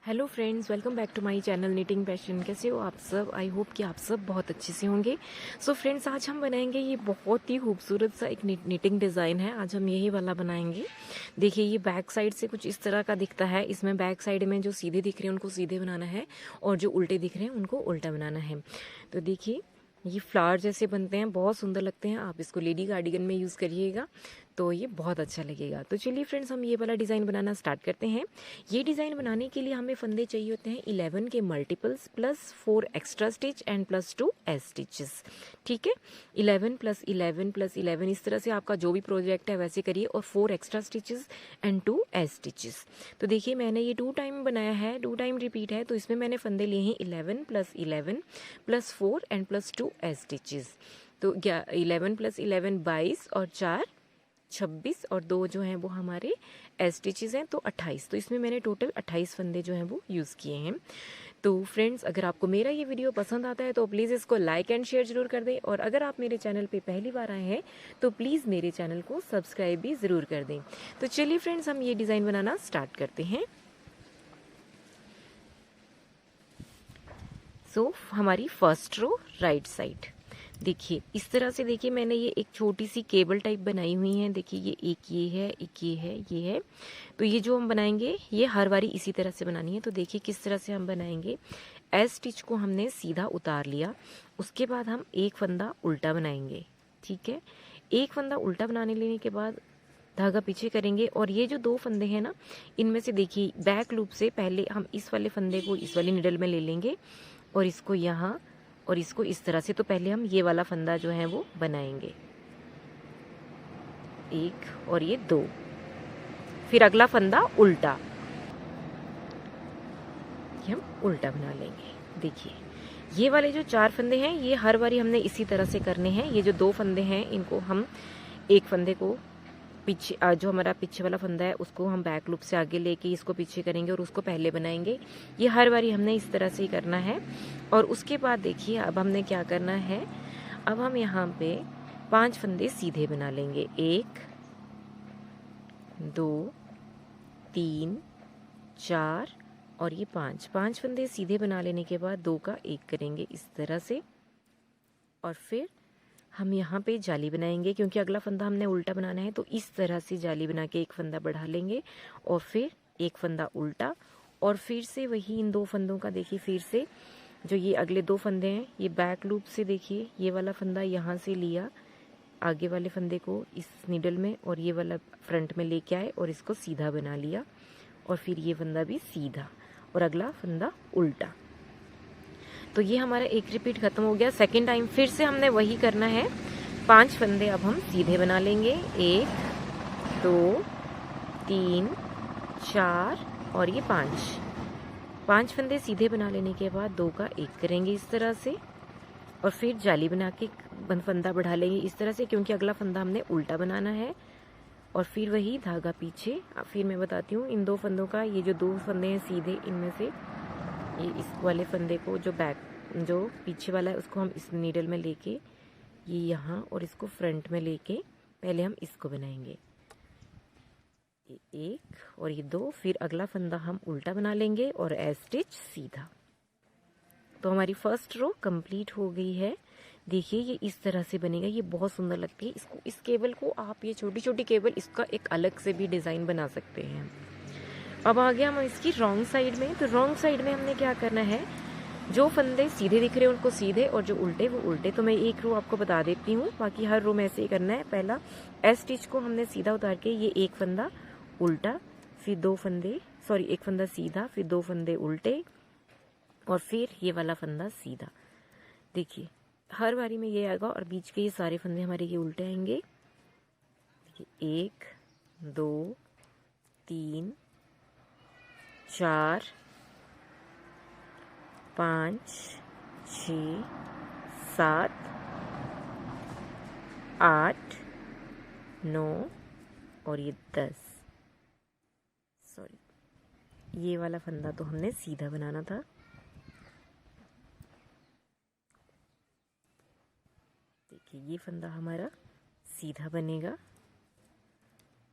Hello friends, welcome back to my channel knitting passion. कैसे हो आप सब? आई होप कि आप सब बहुत अच्छे से होंगे। सो फ्रेंड्स, आज हम बनाएंगे ये बहुत ही खूबसूरत सा एक निटिंग डिज़ाइन है। आज हम यही वाला बनाएंगे। देखिए, ये बैक साइड से कुछ इस तरह का दिखता है। इसमें बैक साइड में जो सीधे दिख रहे हैं उनको सीधे बनाना है और जो उल्टे दिख रहे हैं उनको उल्टा बनाना है। तो देखिए, ये फ्लावर जैसे बनते हैं, बहुत सुंदर लगते हैं। आप इसको लेडी कार्डिगन में यूज़ करिएगा तो ये बहुत अच्छा लगेगा। तो चलिए फ्रेंड्स, हम ये वाला डिज़ाइन बनाना स्टार्ट करते हैं। ये डिज़ाइन बनाने के लिए हमें फंदे चाहिए होते हैं 11 के multiples plus 4 extra stitch and plus 2 S stitches. ठीक है, 11 प्लस 11 प्लस 11, इस तरह से आपका जो भी प्रोजेक्ट है वैसे करिए, और 4 extra stitches and 2 S stitches. तो देखिए, मैंने ये 2 टाइम बनाया है, 2 टाइम रिपीट है, तो इसमें मैंने फंदे लिए हैं 11 plus 11 plus 4 and plus 2 S stitches. तो 11 प्लस 11 22 और 4 26 और 2 जो हैं वो हमारे एस स्टिचेस हैं, तो 28। तो इसमें मैंने टोटल 28 फंदे जो हैं वो यूज़ किए हैं। तो फ्रेंड्स, अगर आपको मेरा ये वीडियो पसंद आता है तो प्लीज़ इसको लाइक एंड शेयर जरूर कर दें, और अगर आप मेरे चैनल पे पहली बार आए हैं तो प्लीज़ मेरे चैनल को सब्सक्राइब भी ज़रूर कर दें। तो चलिए फ्रेंड्स, हम ये डिज़ाइन बनाना स्टार्ट करते हैं। हमारी फर्स्ट रो राइट साइड, देखिए इस तरह से। देखिए, मैंने ये एक छोटी सी केबल टाइप बनाई हुई है। देखिए, ये एक ये है, एक ये है, ये है। तो ये जो हम बनाएंगे ये हर बारी इसी तरह से बनानी है। तो देखिए किस तरह से हम बनाएंगे। एस स्टिच को हमने सीधा उतार लिया, उसके बाद हम एक फंदा उल्टा बनाएंगे। ठीक है, एक फंदा उल्टा बनाने लेने के बाद धागा पीछे करेंगे, और ये जो 2 फंदे हैं ना, इनमें से देखिए बैक लूप से पहले हम इस वाले फंदे को इस वाली निडल में ले लेंगे और इसको यहाँ और इसको इस तरह से। तो पहले हम ये वाला फंदा जो है वो बनाएंगे, 1 और ये 2, फिर अगला फंदा उल्टा, ये हम उल्टा बना लेंगे। देखिए, ये वाले जो 4 फंदे हैं ये हर बारी हमने इसी तरह से करने हैं। ये जो 2 फंदे हैं इनको हम एक फंदे को पीछे, जो हमारा पीछे वाला फंदा है उसको हम बैक लूप से आगे लेके इसको पीछे करेंगे और उसको पहले बनाएंगे। ये हर बारी हमने इस तरह से ही करना है। और उसके बाद देखिए, अब हमने क्या करना है, अब हम यहाँ पे 5 फंदे सीधे बना लेंगे। 1 2 3 4 और ये 5 फंदे सीधे बना लेने के बाद 2 का 1 करेंगे इस तरह से, और फिर हम यहाँ पे जाली बनाएंगे। क्योंकि अगला फंदा हमने उल्टा बनाना है, तो इस तरह से जाली बना के एक फंदा बढ़ा लेंगे और फिर एक फंदा उल्टा, और फिर से वही इन 2 फंदों का देखिए, फिर से जो ये अगले 2 फंदे हैं ये बैक लूप से, देखिए ये वाला फंदा यहाँ से लिया आगे वाले फंदे को इस निडल में, और ये वाला फ्रंट में लेके आए और इसको सीधा बना लिया, और फिर ये फंदा भी सीधा और अगला फंदा उल्टा। तो ये हमारा एक रिपीट खत्म हो गया। सेकेंड टाइम फिर से हमने वही करना है। 5 फंदे अब हम सीधे बना लेंगे, 1 2 3 4 और ये 5 फंदे सीधे बना लेने के बाद 2 का 1 करेंगे इस तरह से, और फिर जाली बना के फंदा बढ़ा लेंगे इस तरह से, क्योंकि अगला फंदा हमने उल्टा बनाना है। और फिर वही धागा पीछे, फिर मैं बताती हूँ इन 2 फंदों का। ये जो 2 फंदे हैं सीधे, इनमें से ये इस वाले फंदे को जो जो पीछे वाला है उसको हम इस नीडल में लेके ये यहाँ, और इसको फ्रंट में लेके पहले हम इसको बनाएंगे, ये 1 और ये 2, फिर अगला फंदा हम उल्टा बना लेंगे और एस स्टिच सीधा। तो हमारी फर्स्ट रो कंप्लीट हो गई है। देखिए, ये इस तरह से बनेगा, ये बहुत सुंदर लगती है। इसको, इस केबल को आप, ये छोटी छोटी केबल, इसका एक अलग से भी डिज़ाइन बना सकते हैं। अब आ गया हम इसकी रॉन्ग साइड में। तो रॉन्ग साइड में हमने क्या करना है, जो फंदे सीधे दिख रहे हैं उनको सीधे और जो उल्टे वो उल्टे। तो मैं एक रो आपको बता देती हूँ, बाकी हर रो में ऐसे ही करना है। पहला एस स्टिच को हमने सीधा उतार के ये एक फंदा उल्टा, फिर 2 फंदे, सॉरी एक फंदा सीधा, फिर 2 फंदे उल्टे, और फिर ये वाला फंदा सीधा। देखिए, हर बारी में ये आएगा और बीच के ये सारे फंदे हमारे ये उल्टे आएंगे। देखिए, 1 2 3 4 5 6 7 8 9 और ये 10। सॉरी, ये वाला फंदा तो हमने सीधा बनाना था। देखिए, ये फंदा हमारा सीधा बनेगा,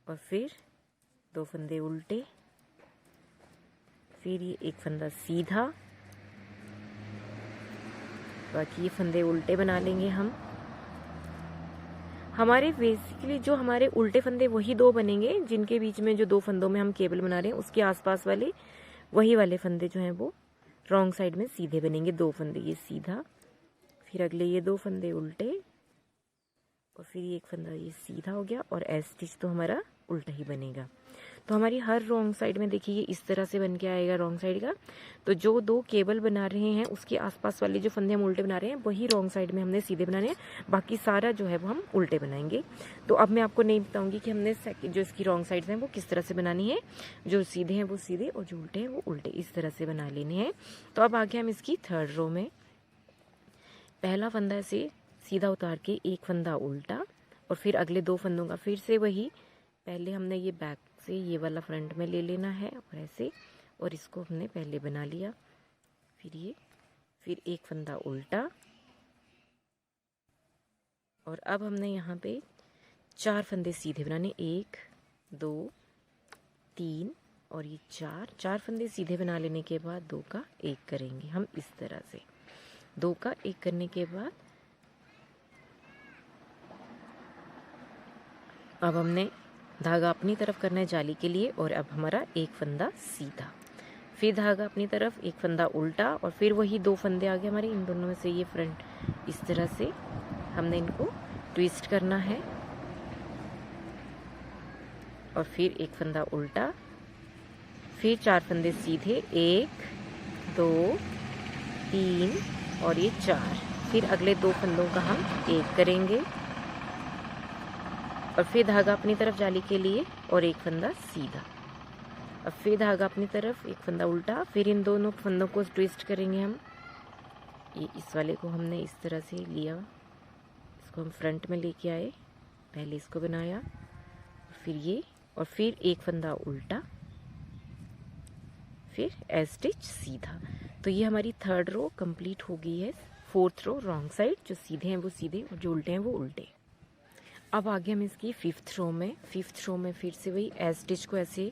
और फिर 2 फंदे उल्टे, फिर ये एक फंदा सीधा, बाकी ये फंदे उल्टे बना लेंगे हम। हमारे बेसिकली जो हमारे उल्टे फंदे वही दो बनेंगे, जिनके बीच में जो दो फंदों में हम केबल बना रहे हैं उसके आसपास वाले वही वाले फंदे जो हैं वो रॉन्ग साइड में सीधे बनेंगे। दो फंदे ये सीधा, फिर अगले ये दो फंदे उल्टे, और फिर ये एक फंदा ये सीधा हो गया, और एस स्टिच तो हमारा उल्टा ही बनेगा। तो हमारी हर रॉन्ग साइड में देखिए ये इस तरह से बन के आएगा रॉन्ग साइड का। तो जो दो केबल बना रहे हैं उसके आसपास वाले जो फंदे हम उल्टे बना रहे हैं वही रॉन्ग साइड में हमने सीधे बनाने हैं, बाकी सारा जो है वो हम उल्टे बनाएंगे। तो अब मैं आपको नहीं बताऊंगी कि हमने जो इसकी रॉन्ग साइड्स हैं वो किस तरह से बनानी है। जो सीधे हैं वो सीधे और जो उल्टे हैं वो उल्टे, इस तरह से बना लेने हैं। तो अब आगे हम इसकी थर्ड रो में पहला फंदा से सीधा उतार के एक फंदा उल्टा, और फिर अगले दो फंदों का फिर से वही, पहले हमने ये बैक से ये वाला फ्रंट में ले लेना है और ऐसे, और इसको हमने पहले बना लिया, फिर ये, फिर एक फंदा उल्टा, और अब हमने यहाँ पे चार फंदे सीधे बनाने, 1 2 3 और ये चार फंदे सीधे बना लेने के बाद 2 का 1 करेंगे हम इस तरह से। 2 का 1 करने के बाद अब हमने धागा अपनी तरफ करना है जाली के लिए, और अब हमारा एक फंदा सीधा, फिर धागा अपनी तरफ, एक फंदा उल्टा, और फिर वही दो फंदे आगे हमारे, इन दोनों में से ये फ्रंट इस तरह से हमने इनको ट्विस्ट करना है, और फिर एक फंदा उल्टा, फिर 4 फंदे सीधे, 1 2 3 और ये 4, फिर अगले दो फंदों का हम 1 करेंगे, और फिर धागा अपनी तरफ जाली के लिए और एक फंदा सीधा, अब फिर धागा अपनी तरफ, एक फंदा उल्टा, फिर इन दोनों फंदों को ट्विस्ट करेंगे हम। ये इस वाले को हमने इस तरह से लिया, इसको हम फ्रंट में लेके आए, पहले इसको बनाया, फिर ये, और फिर एक फंदा उल्टा, फिर एज स्टिच सीधा। तो ये हमारी थर्ड रो कंप्लीट हो गई है। फोर्थ रो रॉन्ग साइड, जो सीधे हैं वो सीधे और जो उल्टे हैं वो उल्टे। अब आगे हम इसकी फिफ्थ रो में फिर से वही एज स्टिच को ऐसे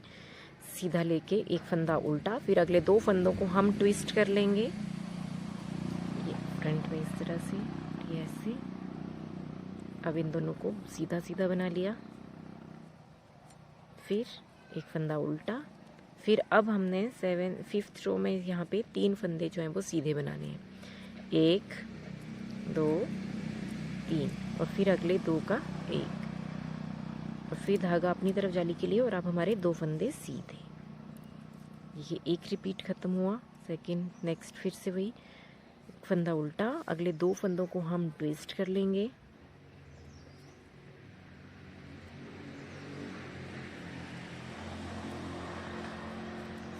सीधा लेके एक फंदा उल्टा, फिर अगले दो फंदों को हम ट्विस्ट कर लेंगे, ये फ्रंट में इस तरह से, ये ऐसे। अब इन दोनों को सीधा सीधा बना लिया, फिर एक फंदा उल्टा, फिर अब हमने फिफ्थ रो में यहाँ पे 3 फंदे जो हैं वो सीधे बनाने हैं, 1 2 3, और फिर अगले 2 का 1, और फिर धागा अपनी तरफ जाली के लिए, और अब हमारे 2 फंदे सीधे। ये एक रिपीट खत्म हुआ। सेकंड नेक्स्ट फिर से वही फंदा उल्टा, अगले 2 फंदों को हम ट्विस्ट कर लेंगे,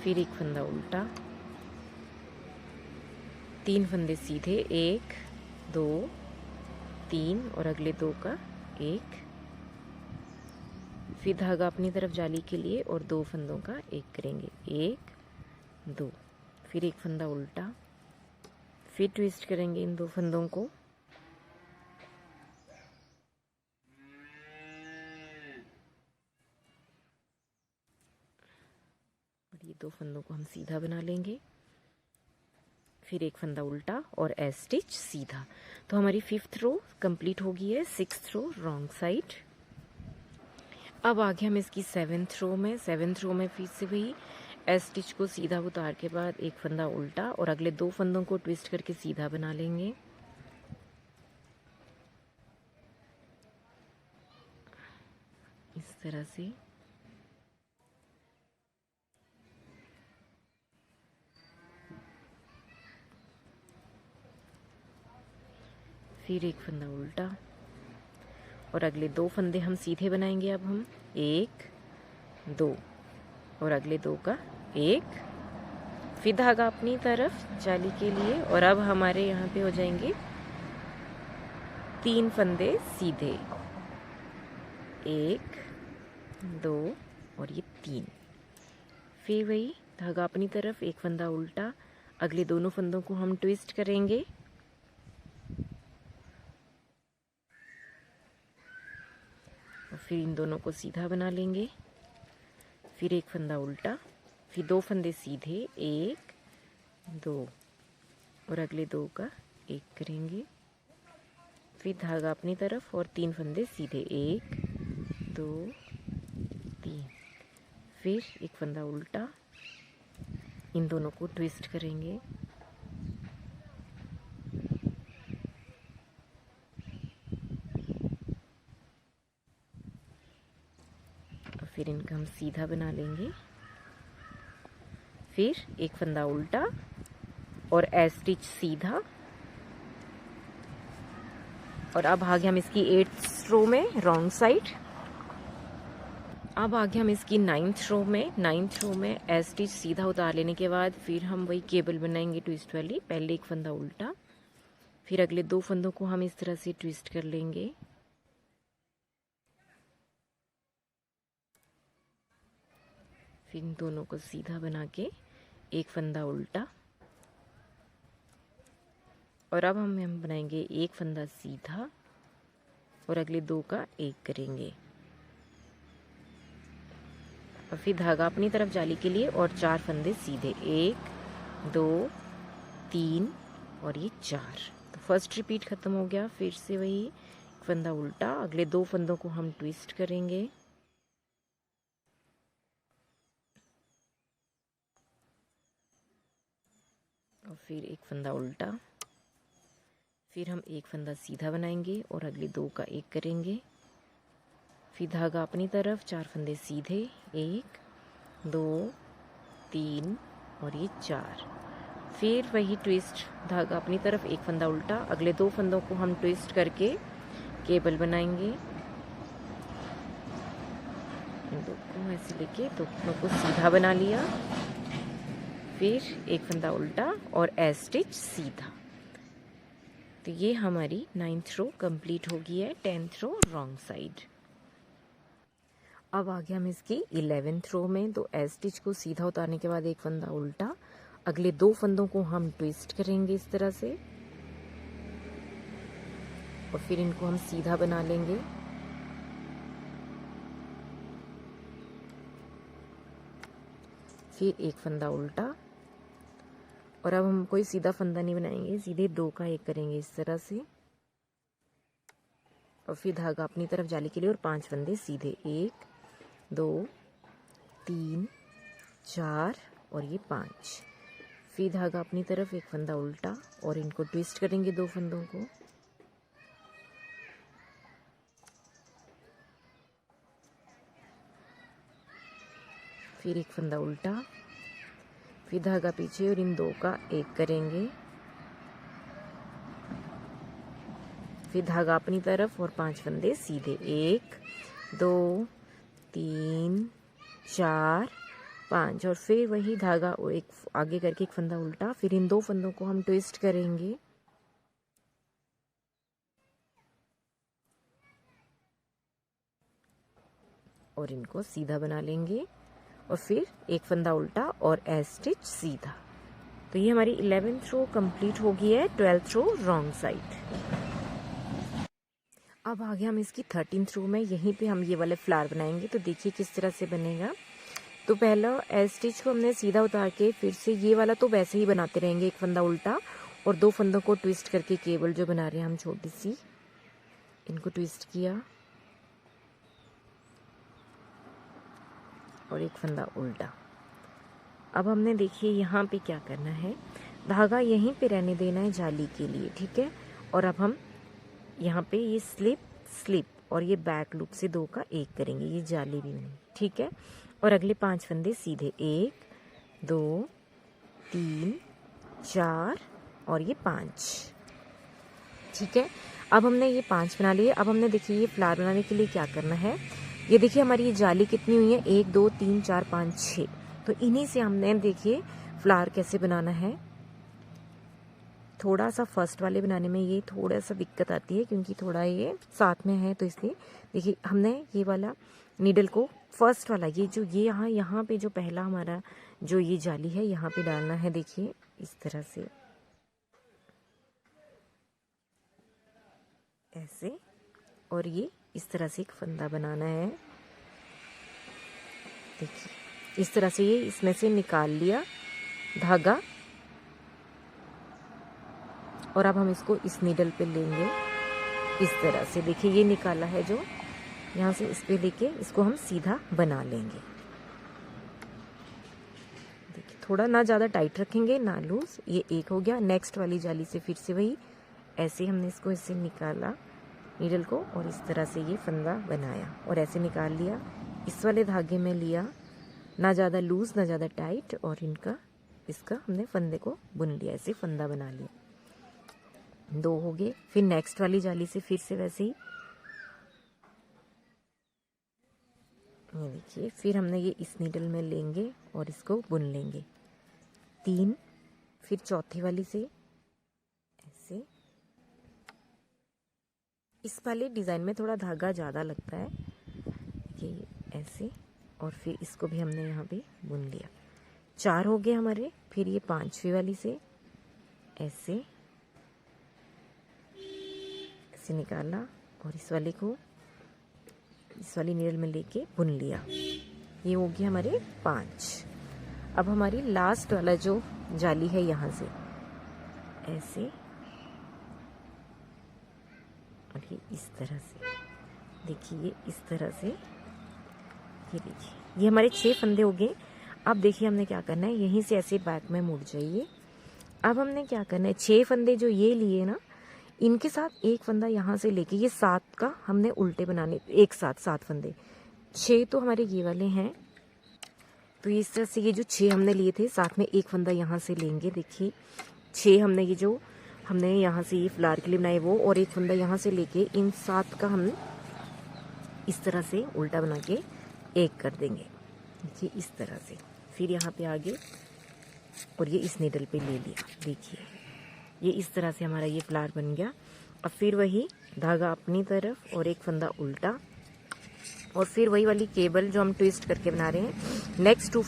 फिर एक फंदा उल्टा, 3 फंदे सीधे, 1 2 3 और अगले 2 का 1, फिर धागा अपनी तरफ जाली के लिए और 2 फंदों का 1 करेंगे, 1 2, फिर एक फंदा उल्टा, फिर ट्विस्ट करेंगे इन 2 फंदों को, और ये 2 फंदों को हम सीधा बना लेंगे, फिर एक फंदा उल्टा और एज स्टिच सीधा। तो हमारी फिफ्थ रो कंप्लीट हो गई है। Sixth row wrong side. अब आगे हम इसकी सेवेंथ रो में फिर से वही एज स्टिच को सीधा उतार के बाद एक फंदा उल्टा और अगले 2 फंदों को ट्विस्ट करके सीधा बना लेंगे, इस तरह से। फिर एक फंदा उल्टा और अगले 2 फंदे हम सीधे बनाएंगे। अब हम 1 2 और अगले 2 का 1, फिर धागा अपनी तरफ जाली के लिए, और अब हमारे यहाँ पे हो जाएंगे 3 फंदे सीधे, 1 2 और ये 3, फिर वही धागा अपनी तरफ, एक फंदा उल्टा, अगले दोनों फंदों को हम ट्विस्ट करेंगे, और फिर इन दोनों को सीधा बना लेंगे, फिर एक फंदा उल्टा, फिर 2 फंदे सीधे, 1 2 और अगले 2 का 1 करेंगे। फिर धागा अपनी तरफ और 3 फंदे सीधे, 1 2 3। फिर एक फंदा उल्टा, इन दोनों को ट्विस्ट करेंगे। और फिर इनका हम सीधा बना लेंगे। फिर एक फंदा उल्टा और ए स्टिच सीधा। और अब आगे हम इसकी 8th रो में रॉन्ग साइड। अब आगे हम इसकी 9th रो में ए स्टिच सीधा उतार लेने के बाद फिर हम वही केबल बनाएंगे ट्विस्ट वाली। पहले एक फंदा उल्टा, फिर अगले 2 फंदों को हम इस तरह से ट्विस्ट कर लेंगे। फिर इन दोनों को सीधा बना के एक फंदा उल्टा, और अब हम बनाएंगे एक फंदा सीधा और अगले 2 का 1 करेंगे। और फिर धागा अपनी तरफ जाली के लिए और 4 फंदे सीधे, 1 2 3 और ये 4। तो फर्स्ट रिपीट खत्म हो गया। फिर से वही फंदा उल्टा, अगले 2 फंदों को हम ट्विस्ट करेंगे। और फिर एक फंदा उल्टा, फिर हम एक फंदा सीधा बनाएंगे और अगले 2 का 1 करेंगे। फिर धागा अपनी तरफ, 4 फंदे सीधे, 1 2 3 और ये 4। फिर वही ट्विस्ट, धागा अपनी तरफ, एक फंदा उल्टा, अगले 2 फंदों को हम ट्विस्ट करके केबल बनाएंगे। इन दो को ऐसे लेके दोनों को सीधा बना लिया। फिर एक फंदा उल्टा और ए स्टिच सीधा। तो ये हमारी 9th रो कंप्लीट हो गई है। 10th रो रॉन्ग साइड। अब आगे हम इसकी 11th रो में तो ए स्टिच को सीधा उतारने के बाद एक फंदा उल्टा, अगले 2 फंदों को हम ट्विस्ट करेंगे इस तरह से और फिर इनको हम सीधा बना लेंगे। फिर एक फंदा उल्टा, और अब हम कोई सीधा फंदा नहीं बनाएंगे, सीधे 2 का 1 करेंगे इस तरह से। और फिर धागा अपनी तरफ जाली के लिए और 5 फंदे सीधे, 1 2 3 4 और ये 5। फिर धागा अपनी तरफ, एक फंदा उल्टा और इनको ट्विस्ट करेंगे 2 फंदों को। फिर एक फंदा उल्टा, फिर धागा पीछे और इन 2 का 1 करेंगे। फिर धागा अपनी तरफ और 5 फंदे सीधे, 1 2 3 4 5। और फिर वही धागा और एक आगे करके एक फंदा उल्टा, फिर इन 2 फंदों को हम ट्विस्ट करेंगे। और इनको सीधा बना लेंगे और फिर एक फंदा उल्टा और ए स्टिच सीधा। तो ये हमारी 11th रो कंप्लीट हो गई है। 12th रो रॉन्ग साइड। अब आगे हम इसकी 13th रो में यहीं पे हम ये वाले फ्लावर बनाएंगे। तो देखिए किस तरह से बनेगा। तो पहला ए स्टिच को हमने सीधा उतार के फिर से ये वाला तो वैसे ही बनाते रहेंगे, एक फंदा उल्टा और 2 फंदों को ट्विस्ट करके केबल जो बना रहे हैं हम छोटी सी, इनको ट्विस्ट किया और एक फंदा उल्टा। अब हमने देखिए यहाँ पे क्या करना है, धागा यहीं पे रहने देना है जाली के लिए, ठीक है। और अब हम यहाँ पे ये स्लिप और ये बैक लूप से 2 का 1 करेंगे, ये जाली भी नहीं, ठीक है। और अगले 5 फंदे सीधे, 1 2 3 4 और ये 5, ठीक है। अब हमने ये 5 बना लिए। अब हमने देखिए ये फ्लावर बनाने के लिए क्या करना है, ये देखिए हमारी ये जाली कितनी हुई है, 1 2 3 4 5 6। तो इन्हीं से हमने देखिए फ्लावर कैसे बनाना है। थोड़ा सा फर्स्ट वाले बनाने में ये थोड़ा सा दिक्कत आती है क्योंकि थोड़ा ये साथ में है, तो इसलिए देखिए हमने ये वाला नीडल को फर्स्ट वाला ये जो ये यहाँ पे जो पहला हमारा जो ये जाली है यहाँ पे डालना है। देखिए इस तरह से ऐसे, और ये इस तरह से एक फंदा बनाना है। देखिए इस तरह से ये इसमें से निकाल लिया धागा, और अब हम इसको इस नीडल पे लेंगे इस तरह से। देखिए ये निकाला है जो, यहाँ से इस पे लेके इसको हम सीधा बना लेंगे। देखिए थोड़ा ना ज़्यादा टाइट रखेंगे ना लूज। ये एक हो गया। नेक्स्ट वाली जाली से फिर से वही ऐसे हमने इसको इससे निकाला नीडल को, और इस तरह से ये फंदा बनाया और ऐसे निकाल लिया। इस वाले धागे में लिया, ना ज़्यादा लूज ना ज़्यादा टाइट, और इसका हमने फंदे को बुन लिया, ऐसे फंदा बना लिया। 2 हो गए। फिर नेक्स्ट वाली जाली से फिर से वैसे ही, ये देखिए, फिर हमने ये इस नीडल में लेंगे और इसको बुन लेंगे 3। फिर चौथी वाली से ऐसे, इस वाले डिज़ाइन में थोड़ा धागा ज़्यादा लगता है, ये ऐसे, और फिर इसको भी हमने यहाँ पे बुन लिया। 4 हो गए हमारे। फिर ये 5वीं वाली से ऐसे निकाला और इस वाले को इस वाली नीडल में लेके बुन लिया। ये हो गया हमारे 5। अब हमारी लास्ट वाला जो जाली है, यहाँ से ऐसे, और ये इस तरह से, देखिए ये इस तरह से, ये देखिए ये हमारे 6 फंदे हो गए। अब देखिए हमने क्या करना है, यहीं से ऐसे बैक में मुड़ जाइए। अब हमने क्या करना है, 6 फंदे जो ये लिए ना, इनके साथ एक फंदा यहाँ से लेके ये 7 का हमने उल्टे बनाने, एक साथ 7 फंदे। 6 तो हमारे ये वाले हैं, तो इस तरह से ये जो 6 हमने लिए थे, साथ में एक फंदा यहाँ से लेंगे। देखिए 6 हमने ये जो हमने यहाँ से ये फ्लावर के लिए बनाए वो, और एक फंदा यहाँ से लेके इन 7 का हम इस तरह से उल्टा बना के एक कर देंगे। देखिए इस तरह से। फिर यहाँ पे आगे और ये इस नीडल पे ले लिया। देखिए ये इस तरह से हमारा ये फ्लावर बन गया। अब फिर वही धागा अपनी तरफ और एक फंदा उल्टा, और फिर वही वाली केबल जो हम ट्विस्ट करके बना रहे हैं, नेक्स्ट 2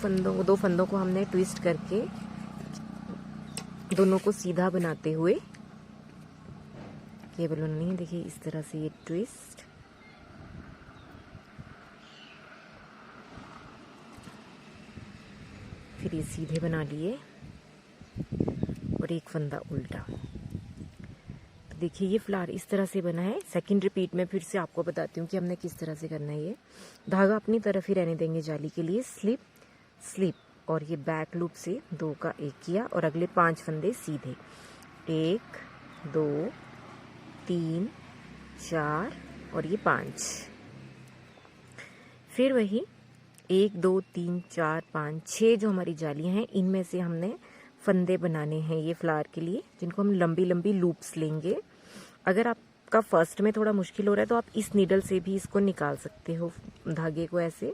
फंदों को हमने ट्विस्ट करके दोनों को सीधा बनाते हुए केबल बनानी है। देखिए इस तरह से ये ट्विस्ट, फिर ये सीधे बना लिए और एक फंदा उल्टा। तो देखिए ये फ्लावर इस तरह से बना है। सेकंड रिपीट में फिर से आपको बताती हूँ कि हमने किस तरह से करना है। ये धागा अपनी तरफ ही रहने देंगे जाली के लिए, स्लिप स्लिप, और ये बैक लूप से 2 का 1 किया, और अगले 5 फंदे सीधे, 1 2 3 4 और ये 5। फिर वही 1 2 3 4 5 6 जो हमारी जालियां हैं, इनमें से हमने फंदे बनाने हैं ये फ्लावर के लिए, जिनको हम लंबी लंबी लूप्स लेंगे। अगर आपका फर्स्ट में थोड़ा मुश्किल हो रहा है तो आप इस नीडल से भी इसको निकाल सकते हो, धागे को ऐसे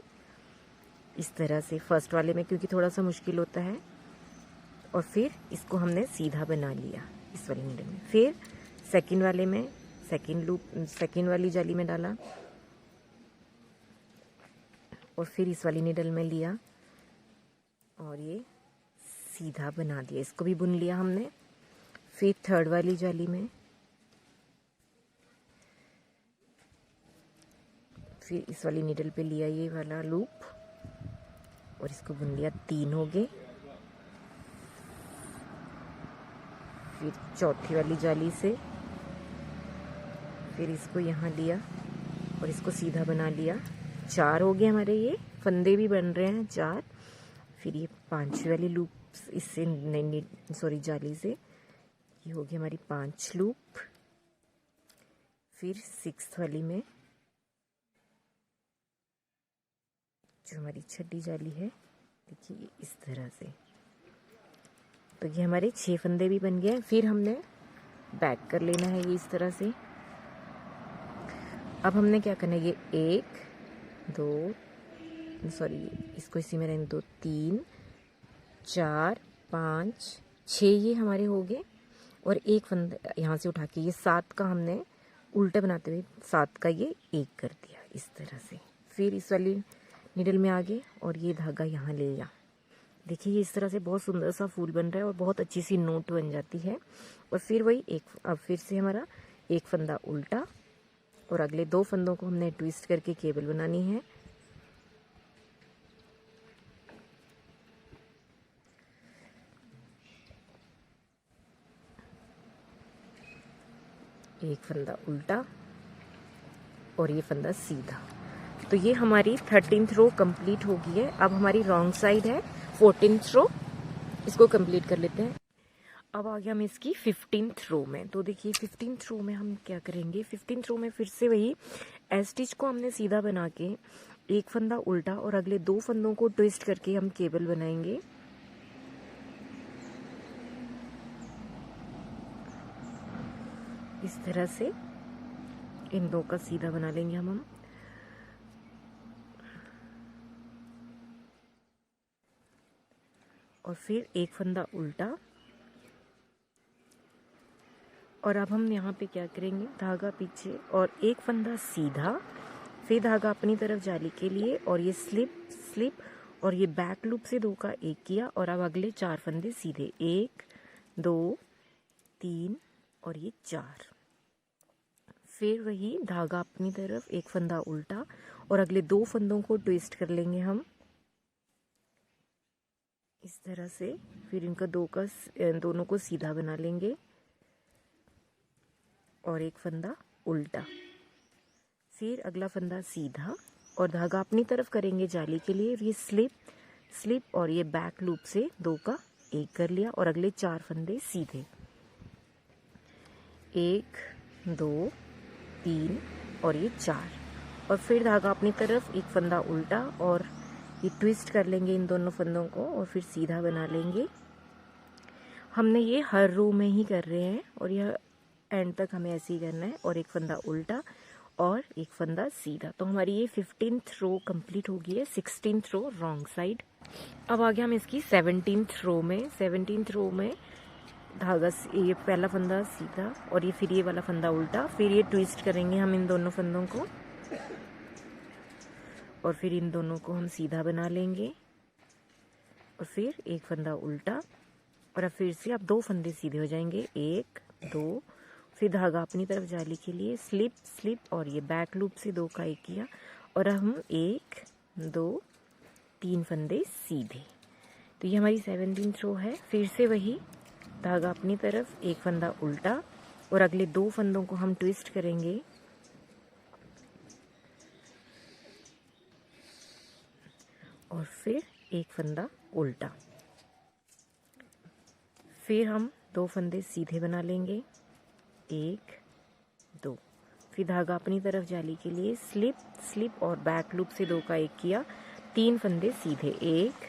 इस तरह से, फर्स्ट वाले में क्योंकि थोड़ा सा मुश्किल होता है। और फिर इसको हमने सीधा बना लिया इस वाली नीडल में। फिर सेकंड वाले में सेकंड वाली जाली में डाला, और फिर इस वाली नीडल में लिया और ये सीधा बना दिया, इसको भी बुन लिया हमने। फिर थर्ड वाली जाली में, फिर इस वाली नीडल पे लिया ये वाला लूप और इसको बुन लिया। 3 हो गए। फिर चौथी वाली जाली से फिर इसको यहाँ लिया और इसको सीधा बना लिया। 4 हो गए हमारे, ये फंदे भी बन रहे हैं 4। फिर ये 5वीं वाली लूप इससे जाली से, ये हो गई हमारी 5 लूप। फिर 6th वाली में जो हमारी छठी जाली है, देखिए इस तरह से। तो ये हमारे 6 फंदे भी बन गए। फिर हमने बैक कर लेना है ये इस तरह से। अब हमने क्या करना है, ये 1 2 इसको इसी में रहने दो, 3 4 5 6 ये हमारे हो गए। और एक फंदा यहाँ से उठा के ये 7 का हमने उल्टा बनाते हुए 7 का ये 1 कर दिया इस तरह से। फिर इस वाली निडल में आगे और ये धागा यहाँ ले लिया। देखिए ये इस तरह से बहुत सुंदर सा फूल बन रहा है और बहुत अच्छी सी नोट बन जाती है। और फिर वही अब फिर से हमारा एक फंदा उल्टा और अगले 2 फंदों को हमने ट्विस्ट करके केबल बनानी है। एक फंदा उल्टा और ये फंदा सीधा। तो ये हमारी 13th रो कंप्लीट हो गई है। अब हमारी रॉन्ग साइड है 14th रो, इसको कंप्लीट कर लेते हैं। अब आ गया हम इसकी 15th रो में। तो देखिए 15th रो में हम क्या करेंगे, 15th रो में फिर से वही एज स्टिच को हमने सीधा बना के एक फंदा उल्टा और अगले 2 फंदों को ट्विस्ट करके हम केबल बनाएंगे। इस तरह से इन 2 का सीधा बना लेंगे हम। और फिर एक फंदा उल्टा, और अब हम यहाँ पे क्या करेंगे, धागा पीछे और एक फंदा सीधा, फिर धागा अपनी तरफ जाली के लिए और ये स्लिप और ये बैक लूप से 2 का 1 किया। और अब अगले 4 फंदे सीधे, 1 2 3 और ये 4। फिर वही धागा अपनी तरफ, एक फंदा उल्टा और अगले 2 फंदों को ट्विस्ट कर लेंगे हम इस तरह से। फिर इनका दोनों को सीधा बना लेंगे और एक फंदा उल्टा, फिर अगला फंदा सीधा और धागा अपनी तरफ करेंगे जाली के लिए। ये स्लिप और ये बैक लूप से 2 का 1 कर लिया और अगले 4 फंदे सीधे, 1 2 3 और ये 4। और फिर धागा अपनी तरफ, एक फंदा उल्टा और ये ट्विस्ट कर लेंगे इन दोनों फंदों को और फिर सीधा बना लेंगे। हमने ये हर रो में ही कर रहे हैं और यह एंड तक हमें ऐसे ही करना है। और एक फंदा उल्टा और एक फंदा सीधा। तो हमारी ये 15th रो कंप्लीट हो गई है। 16th रो रॉन्ग साइड। अब आ गया हम इसकी 17th रो में। 17th रो में धागा, ये पहला फंदा सीधा और ये फिर ये वाला फंदा उल्टा, फिर ये ट्विस्ट करेंगे हम इन दोनों फंदों को और फिर इन दोनों को हम सीधा बना लेंगे और फिर एक फंदा उल्टा और अब फिर से अब 2 फंदे सीधे हो जाएंगे, 1 2। फिर धागा अपनी तरफ जाली के लिए स्लिप और ये बैक लूप से 2 का 1 किया और अब हम 1 2 3 फंदे सीधे। तो ये हमारी 17th रो है। फिर से वही धागा अपनी तरफ, एक फंदा उल्टा और अगले 2 फंदों को हम ट्विस्ट करेंगे और फिर एक फंदा उल्टा, फिर हम 2 फंदे सीधे बना लेंगे, 1 2। फिर धागा अपनी तरफ जाली के लिए स्लिप और बैक लूप से 2 का 1 किया, 3 फंदे सीधे, 1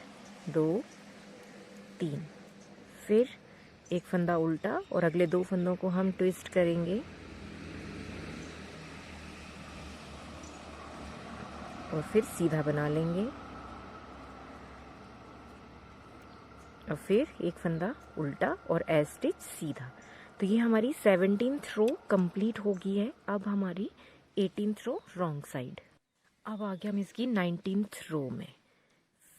2 3। फिर एक फंदा उल्टा और अगले 2 फंदों को हम ट्विस्ट करेंगे और फिर सीधा बना लेंगे और फिर एक फंदा उल्टा और एज स्टिच सीधा। तो ये हमारी 17th रो कंप्लीट हो गई है। अब हमारी 18th रो रॉन्ग साइड। अब आ गया हम इसकी 19th रो में।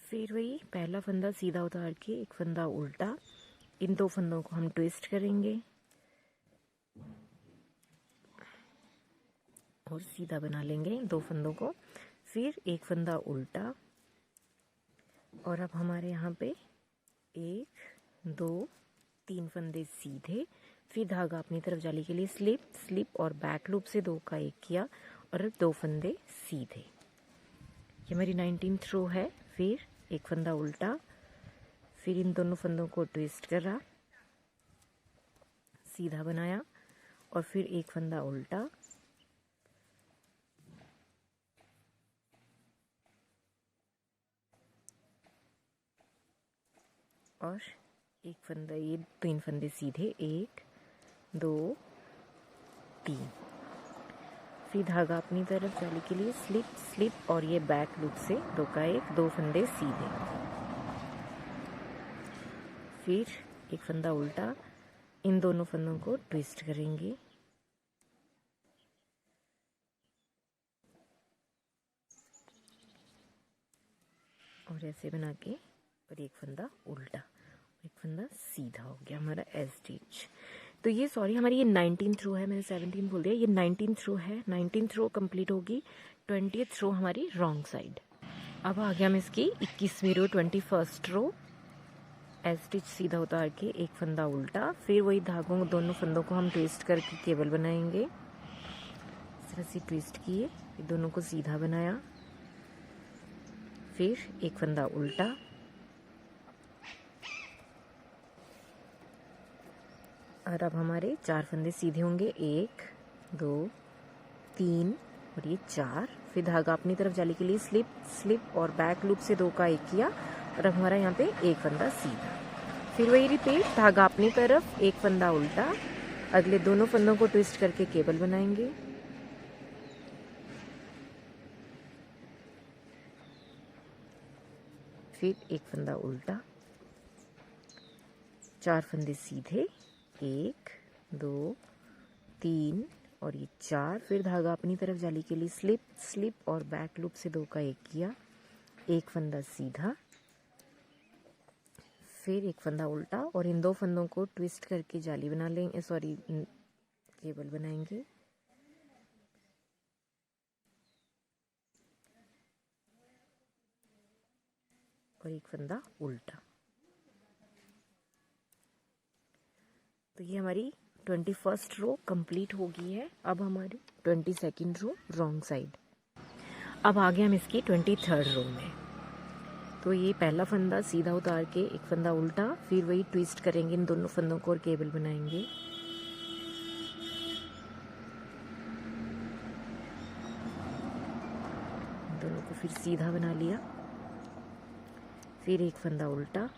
फिर वही पहला फंदा सीधा उतार के एक फंदा उल्टा, इन 2 फंदों को हम ट्विस्ट करेंगे और सीधा बना लेंगे इन 2 फंदों को। फिर एक फंदा उल्टा और अब हमारे यहाँ पे 1 2 3 फंदे सीधे, फिर धागा अपनी तरफ जाली के लिए स्लिप और बैक लूप से 2 का 1 किया और 2 फंदे सीधे। ये हमारी 19th रो है। फिर एक फंदा उल्टा, फिर इन दोनों फंदों को ट्विस्ट करा, सीधा बनाया और फिर एक फंदा उल्टा और एक फंदा, ये 3 फंदे सीधे, 1 2 3। फिर धागा अपनी तरफ जाली के लिए स्लिप और ये बैक लूप से 2 का 1, 2 फंदे सीधे, फिर एक फंदा उल्टा, इन दोनों फंदों को ट्विस्ट करेंगे और ऐसे बना के और एक फंदा उल्टा, एक फंदा सीधा हो गया हमारा एज स्टिच। तो ये हमारी ये 19th रो है, मैंने 17 बोल दिया, ये 19th रो है। 19th रो कंप्लीट होगी। 20th रो हमारी रॉन्ग साइड। अब आ गया हम इसकी 21वीं रो, 21st रो। एज स्टिच सीधा उतार के एक फंदा उल्टा, फिर वही धागों दोनों फंदों को हम ट्विस्ट करके केबल बनाएंगे। इस तरह से ट्विस्ट किए, फिर दोनों को सीधा बनाया, फिर एक फंदा उल्टा, और अब हमारे 4 फंदे सीधे होंगे, 1 2 3 और ये 4। फिर धागा अपनी तरफ जाली के लिए स्लिप स्लिप और बैक लूप से 2 का 1 किया, और अब हमारा यहाँ पे एक फंदा सीधा। फिर वही रिपीट, धागा अपनी तरफ, एक फंदा उल्टा, अगले दोनों फंदों को ट्विस्ट करके केबल बनाएंगे। फिर एक फंदा उल्टा, 4 फंदे सीधे, 1 2 3 और ये 4। फिर धागा अपनी तरफ जाली के लिए स्लिप स्लिप और बैक लूप से 2 का 1 किया, एक फंदा सीधा, फिर एक फंदा उल्टा, और इन 2 फंदों को ट्विस्ट करके जाली बना लेंगे, सॉरी केबल बनाएंगे। और एक फंदा उल्टा। तो ये हमारी 21st रो कंप्लीट हो गई है। अब हमारी 22nd रो रॉन्ग साइड। अब आगे हम इसकी 23rd रो में। तो ये पहला फंदा सीधा उतार के एक फंदा उल्टा, फिर वही ट्विस्ट करेंगे इन दोनों फंदों को और केबल बनाएंगे। दोनों को फिर सीधा बना लिया, फिर एक फंदा उल्टा,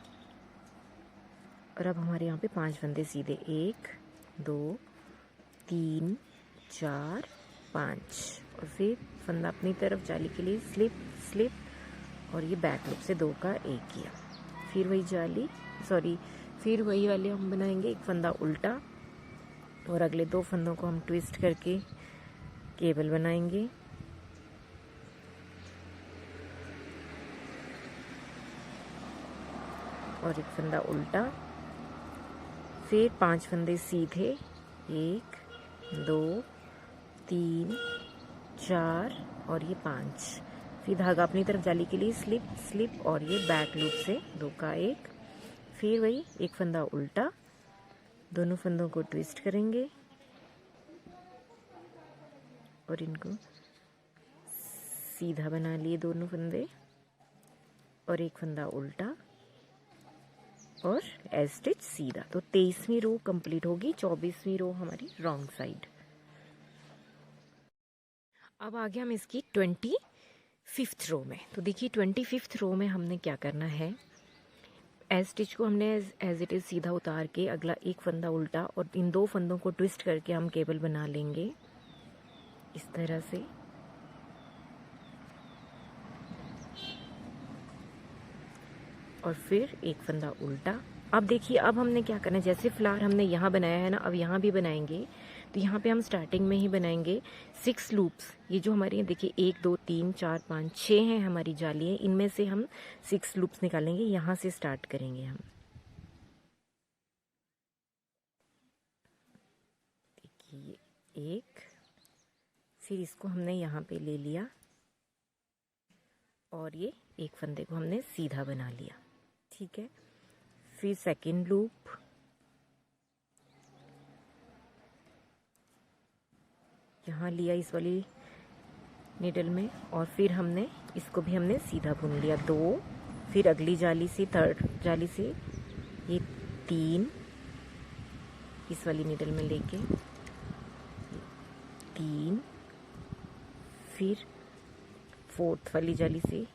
और अब हमारे यहाँ पे 5 फंदे सीधे, 1 2 3 4 5, और फिर फंदा अपनी तरफ जाली के लिए स्लिप स्लिप, और ये बैक लूप से 2 का 1 किया, फिर वही जाली फिर वही वाले हम बनाएंगे, एक फंदा उल्टा, और अगले 2 फंदों को हम ट्विस्ट करके केबल बनाएंगे। और एक फंदा उल्टा, फिर 5 फंदे सीधे, 1 2 3 4 और ये 5। फिर धागा अपनी तरफ जाली के लिए स्लिप स्लिप, और ये बैक लूप से 2 का 1, फिर वही एक फंदा उल्टा, दोनों फंदों को ट्विस्ट करेंगे और इनको सीधा बना लिए दोनों फंदे, और एक फंदा उल्टा और एज स्टिच सीधा। तो 23वीं रो कंप्लीट होगी, 24वीं रो हमारी रॉन्ग साइड। अब आगे हम इसकी 25th रो में। तो देखिए 25th रो में हमने क्या करना है, एज स्टिच को हमने एज इट इज़ सीधा उतार के अगला एक फंदा उल्टा, और इन 2 फंदों को ट्विस्ट करके हम केबल बना लेंगे इस तरह से। और फिर एक फंदा उल्टा। अब देखिए अब हमने क्या करना है, जैसे फ्लावर हमने यहाँ बनाया है ना, अब यहाँ भी बनाएंगे। तो यहाँ पे हम स्टार्टिंग में ही बनाएंगे 6 लूप्स। ये जो हमारी देखिए 1 2 3 4 5 6 हैं हमारी जाली है, इनमें से हम 6 लूप्स निकालेंगे। यहाँ से स्टार्ट करेंगे हम। देखिए एक, फिर इसको हमने यहाँ पे ले लिया और ये एक फंदे को हमने सीधा बना लिया, ठीक है। फिर सेकेंड लूप, यहाँ लिया इस वाली निडल में, और फिर हमने इसको भी हमने सीधा बुन लिया 2, फिर अगली जाली से थर्ड जाली से ये 3 इस वाली निडल में लेके 3, फिर फोर्थ वाली जाली से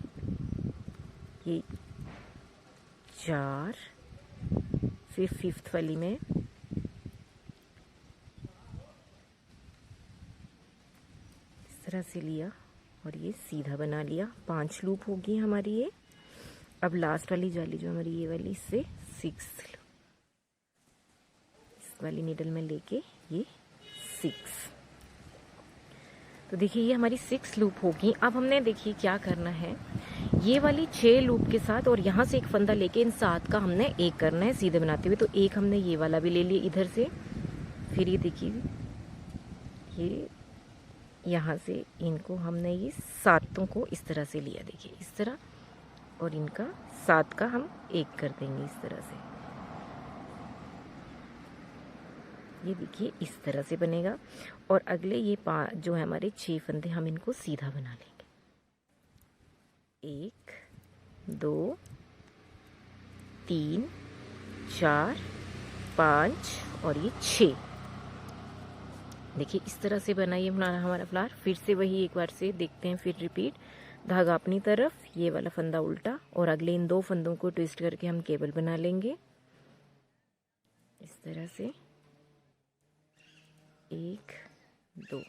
ये 4, फिर 5th वाली में इस तरह से लिया और ये सीधा बना लिया। 5 लूप होगी हमारी ये। अब लास्ट वाली जाली जो हमारी ये वाली, इससे 6 इस वाली नीडल में लेके ये 6। तो देखिए ये हमारी 6 लूप होगी। अब हमने देखिए क्या करना है, ये वाली 6 लूप के साथ और यहाँ से एक फंदा लेके इन 7 का हमने एक करना है सीधे बनाते हुए। तो एक हमने ये वाला भी ले लिया इधर से, फिर ये देखिए ये यहाँ से इनको हमने ये 7 को इस तरह से लिया, देखिए इस तरह, और इनका 7 का हम 1 कर देंगे इस तरह से। ये देखिए इस तरह से बनेगा। और अगले ये जो है हमारे 6 फंदे, हम इनको सीधा बना लेंगे। 1 2 3 4 5 और ये 6। देखिए इस तरह से बनाइए हमारा फ्लावर। फिर से वही एक बार से देखते हैं, फिर रिपीट। धागा अपनी तरफ, ये वाला फंदा उल्टा, और अगले इन 2 फंदों को ट्विस्ट करके हम केबल बना लेंगे इस तरह से। 1 2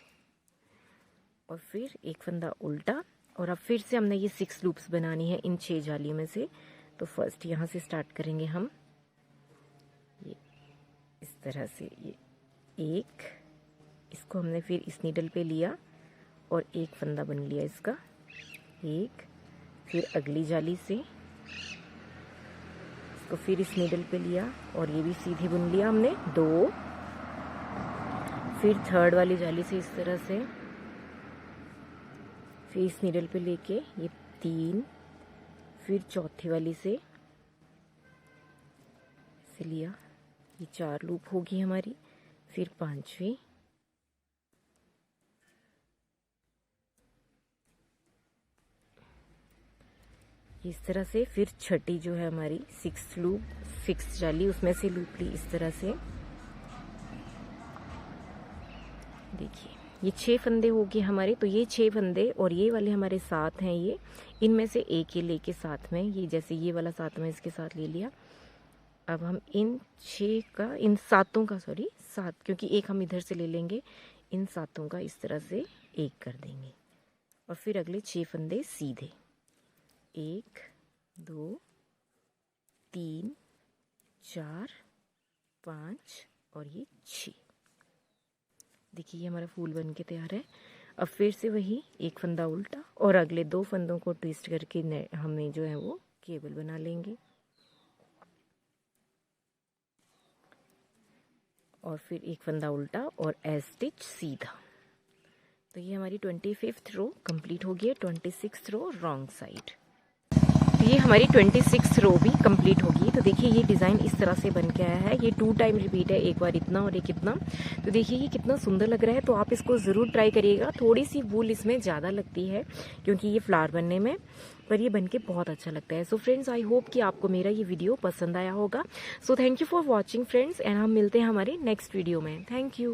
और फिर एक फंदा उल्टा। और अब फिर से हमने ये 6 लूप्स बनानी है इन 6 जालियों में से। तो फर्स्ट यहाँ से स्टार्ट करेंगे हम, ये इस तरह से। ये 1, इसको हमने फिर इस नीडल पे लिया और एक फंदा बन लिया इसका, 1। फिर अगली जाली से इसको फिर इस नीडल पे लिया और ये भी सीधे बुन लिया हमने, 2। फिर थर्ड वाली जाली से इस तरह से, फिर इस नीडल पे लेके ये 3। फिर चौथी वाली से लिया, ये 4 लूप होगी हमारी। फिर 5वीं, इस तरह से। फिर छठी जो है हमारी 6 लूप, 6 जाली, उसमें से लूप ली इस तरह से। देखिए ये 6 फंदे हो गए हमारे। तो ये 6 फंदे और ये वाले हमारे 7 हैं, ये इनमें से एक ये लेके साथ में, ये जैसे ये वाला 7 में इसके साथ ले लिया। अब हम इन 6 का, इन 7 का, सॉरी 7, क्योंकि एक हम इधर से ले लेंगे, इन 7 का इस तरह से 1 कर देंगे। और फिर अगले 6 फंदे सीधे, 1 2 3 4 5 और ये 6। देखिए ये हमारा फूल बन के तैयार है। अब फिर से वही एक फंदा उल्टा और अगले 2 फंदों को ट्विस्ट करके हमें जो है वो केबल बना लेंगे। और फिर एक फंदा उल्टा और एज स्टिच सीधा। तो ये हमारी 25th रो कंप्लीट हो गई है। 26th रो रॉन्ग साइड। तो ये हमारी 26th रो भी कंप्लीट होगी। तो देखिए ये डिज़ाइन इस तरह से बन के आया है। ये 2 टाइम रिपीट है, एक बार इतना और एक इतना। तो देखिए ये कितना सुंदर लग रहा है। तो आप इसको ज़रूर ट्राई करिएगा। थोड़ी सी वूल इसमें ज़्यादा लगती है क्योंकि ये फ्लावर बनने में, पर ये बनके बहुत अच्छा लगता है। सो फ्रेंड्स, आई होप कि आपको मेरा ये वीडियो पसंद आया होगा। So thank you for watching friends, and हम मिलते हैं हमारे नेक्स्ट वीडियो में। Thank you.